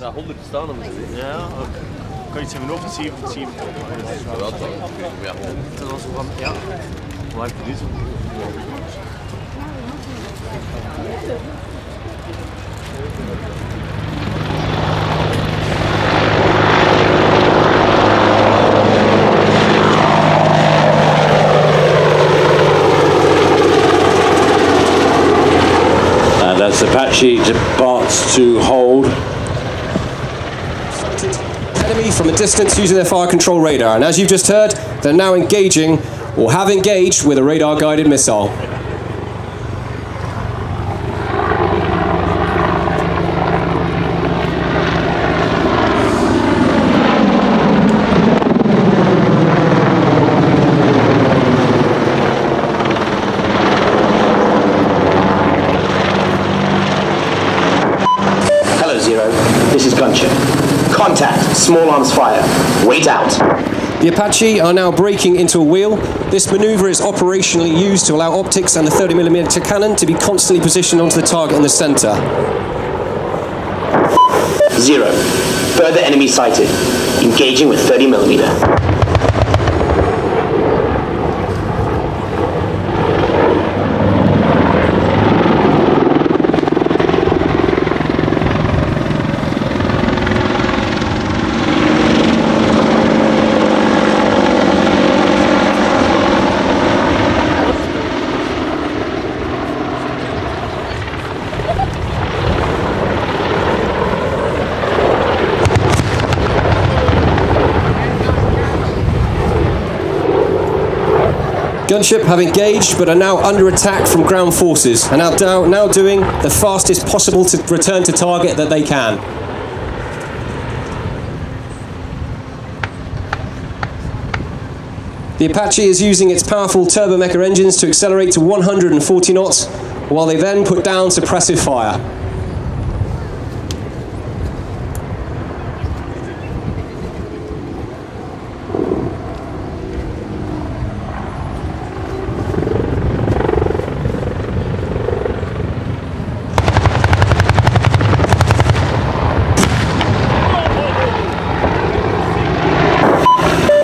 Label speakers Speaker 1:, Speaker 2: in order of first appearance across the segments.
Speaker 1: er 100 staan om te zien.
Speaker 2: Ja, kan je het even op zien?
Speaker 1: Ja, toch. Ja.
Speaker 2: Dat was van, ja. Waar heb je dit?
Speaker 3: And as Apache departs to hold.
Speaker 4: Enemy from a distance using their fire control radar, and as you've just heard, they're now engaging or have engaged with a radar-guided missile.
Speaker 5: Hello, Zero. This is Gunship. Contact. Small arms fire. Wait out.
Speaker 4: The Apache are now breaking into a wheel. This maneuver is operationally used to allow optics and the 30mm cannon to be constantly positioned onto the target in the center.
Speaker 5: Zero. Further enemy sighted. Engaging with 30mm.
Speaker 4: Gunship have engaged but are now under attack from ground forces and are now doing the fastest possible to return to target that they can. The Apache is using its powerful turbomecha engines to accelerate to 140 knots while they then put down suppressive fire.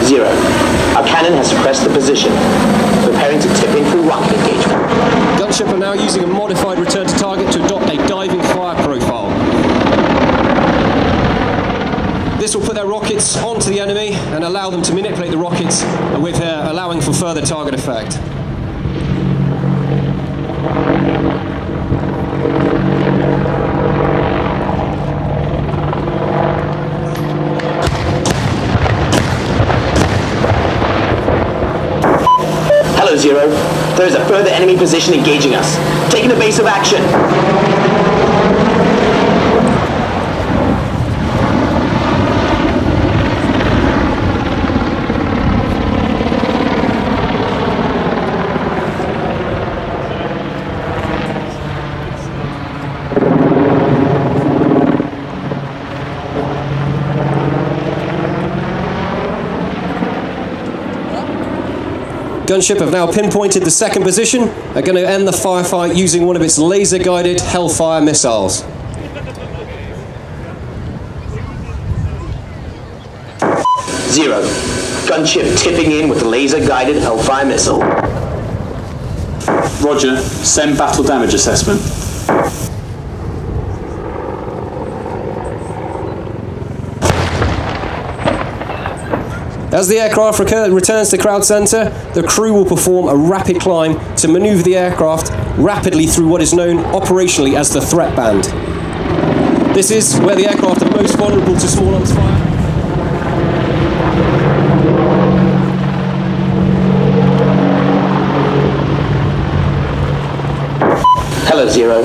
Speaker 5: Zero. Our cannon has suppressed the position. Preparing to tip in for rocket engagement.
Speaker 4: Gunship are now using a modified return to target to adopt a diving fire profile. This will put their rockets onto the enemy and allow them to manipulate the rockets with allowing for further target effect.
Speaker 5: Hello, Zero. There is a further enemy position engaging us. Taking the base of action.
Speaker 4: Gunship have now pinpointed the second position. They're going to end the firefight using one of its laser-guided Hellfire missiles.
Speaker 5: Zero. Gunship tipping in with the laser-guided Hellfire missile.
Speaker 6: Roger. Send battle damage assessment.
Speaker 4: As the aircraft returns to Crowd Center, the crew will perform a rapid climb to maneuver the aircraft rapidly through what is known operationally as the threat band. This is where the aircraft are most vulnerable to small arms fire.
Speaker 5: Hello, Zero.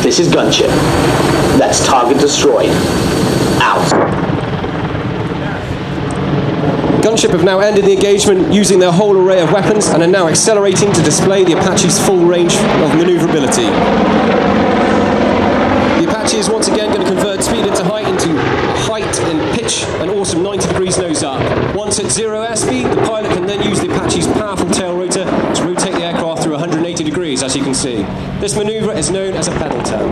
Speaker 5: This is Gunship. That's target destroyed. Out.
Speaker 4: Gunship have now ended the engagement using their whole array of weapons and are now accelerating to display the Apache's full range of maneuverability. The Apache is once again going to convert speed into height in pitch and awesome 90 degrees nose up. Once at 0 airspeed, the pilot can then use the Apache's powerful tail rotor to rotate the aircraft through 180 degrees, as you can see. This maneuver is known as a pedal turn.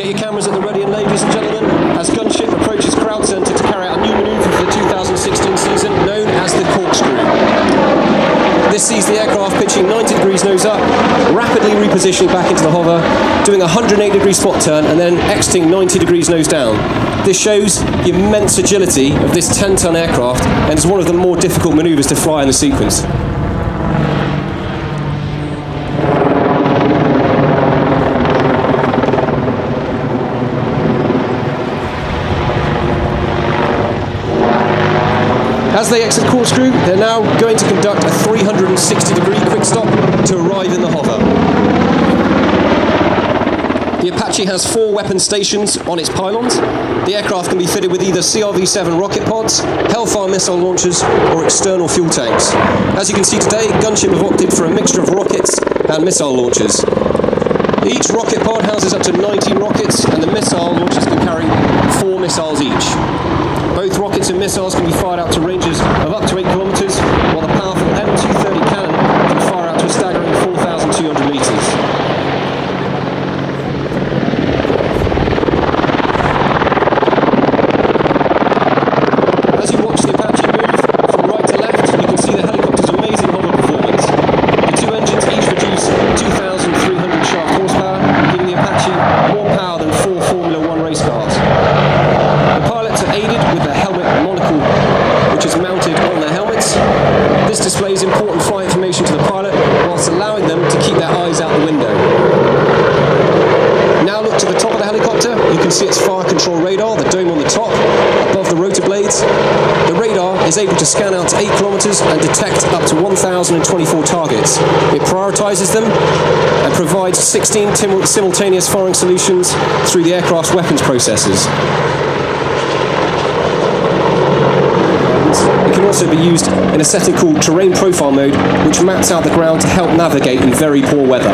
Speaker 4: Get your cameras at the ready, and ladies and gentlemen, as Gunship approaches Crowd Centre to carry out a new manoeuvre for the 2016 season known as the corkscrew. This sees the aircraft pitching 90 degrees nose up, rapidly repositioning back into the hover, doing a 180-degree spot turn, and then exiting 90 degrees nose down. This shows the immense agility of this 10-ton aircraft, and is one of the more difficult manoeuvres to fly in the sequence. As they exit corkscrew, they're now going to conduct a 360-degree quick stop to arrive in the hover. The Apache has 4 weapon stations on its pylons. The aircraft can be fitted with either CRV-7 rocket pods, Hellfire missile launchers, or external fuel tanks. As you can see today, Gunship have opted for a mixture of rockets and missile launchers. Each rocket pod houses up to 19 rockets, and the missile launchers can carry 4 missiles each. Both rockets and missiles can be fired out to ranges of up to 8 kilometers, while the powerful M230 cannon can fire out to a staggering 4,200 meters. As you watch the Apache move from right to left, you can see the helicopter's amazing hover performance. The 2 engines each produce 2,300 shaft horsepower, giving the Apache more power than 4 Formula 1 race cars. The pilots are aided with the helmet monocle, which is mounted on their helmets. This displays important flight information to the pilot, whilst allowing them to keep their eyes out the window. Now look to the top of the helicopter. You can see its fire control radar, the dome on the top, above the rotor blades. The radar is able to scan out to 8 kilometers and detect up to 1,024 targets. It prioritizes them and provides 16 simultaneous firing solutions through the aircraft's weapons processors. It can also be used in a setting called Terrain Profile Mode, which maps out the ground to help navigate in very poor weather.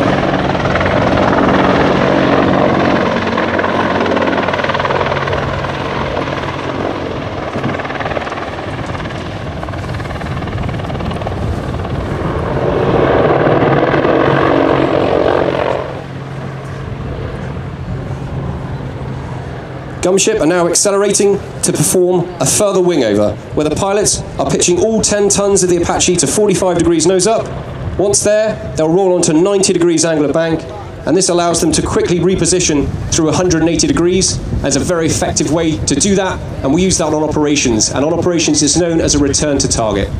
Speaker 4: Gunship are now accelerating to perform a further wingover, where the pilots are pitching all 10 tons of the Apache to 45 degrees nose up. Once there, they'll roll onto 90 degrees angular bank, and this allows them to quickly reposition through 180 degrees. As a very effective way to do that, and we use that on operations, and on operations it's known as a return to target.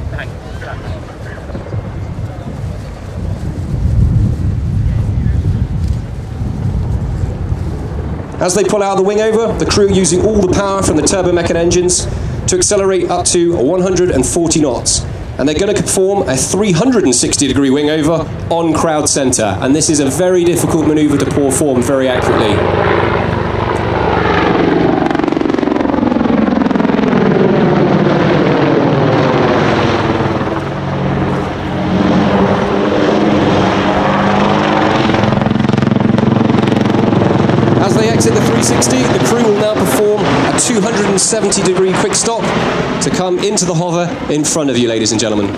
Speaker 4: As they pull out of the wingover, the crew are using all the power from the Turbomecan engines to accelerate up to 140 knots. And they're going to perform a 360-degree wingover on Crowd Centre. And this is a very difficult manoeuvre to perform very accurately. As they exit the 360, the crew will now perform a 270-degree quick stop to come into the hover in front of you, ladies and gentlemen.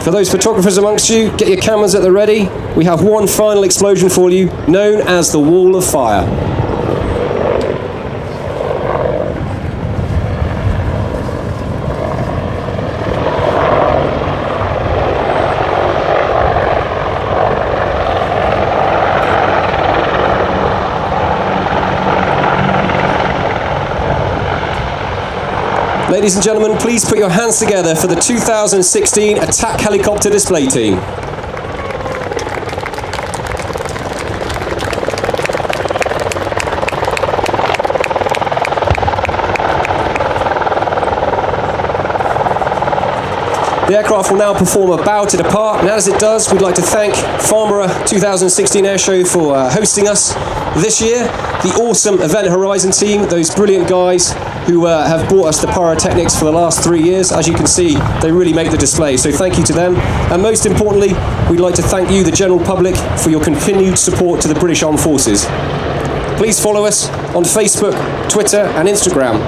Speaker 4: For those photographers amongst you, get your cameras at the ready. We have one final explosion for you, known as the Wall of Fire. Ladies and gentlemen, please put your hands together for the 2016 Attack Helicopter Display Team. The aircraft will now perform a bow to depart, and as it does, we'd like to thank Farnborough 2016 Airshow for hosting us this year. The awesome Event Horizon team, those brilliant guys who have brought us the pyrotechnics for the last 3 years. As you can see, they really make the display, so thank you to them. And most importantly, we'd like to thank you, the general public, for your continued support to the British Armed Forces. please follow us on Facebook, Twitter and Instagram.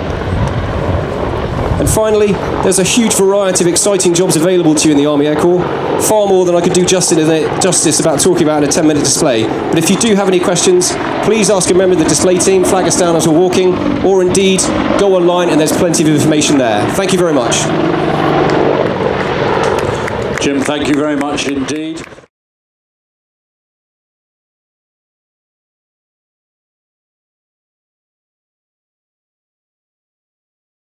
Speaker 4: And finally, there's a huge variety of exciting jobs available to you in the Army Air Corps, far more than I could do justice about talking about in a 10-minute display. But if you do have any questions, please ask a member of the display team, flag us down as we're walking, or indeed go online and there's plenty of information there. Thank you very much.
Speaker 3: Jim, thank you very much indeed.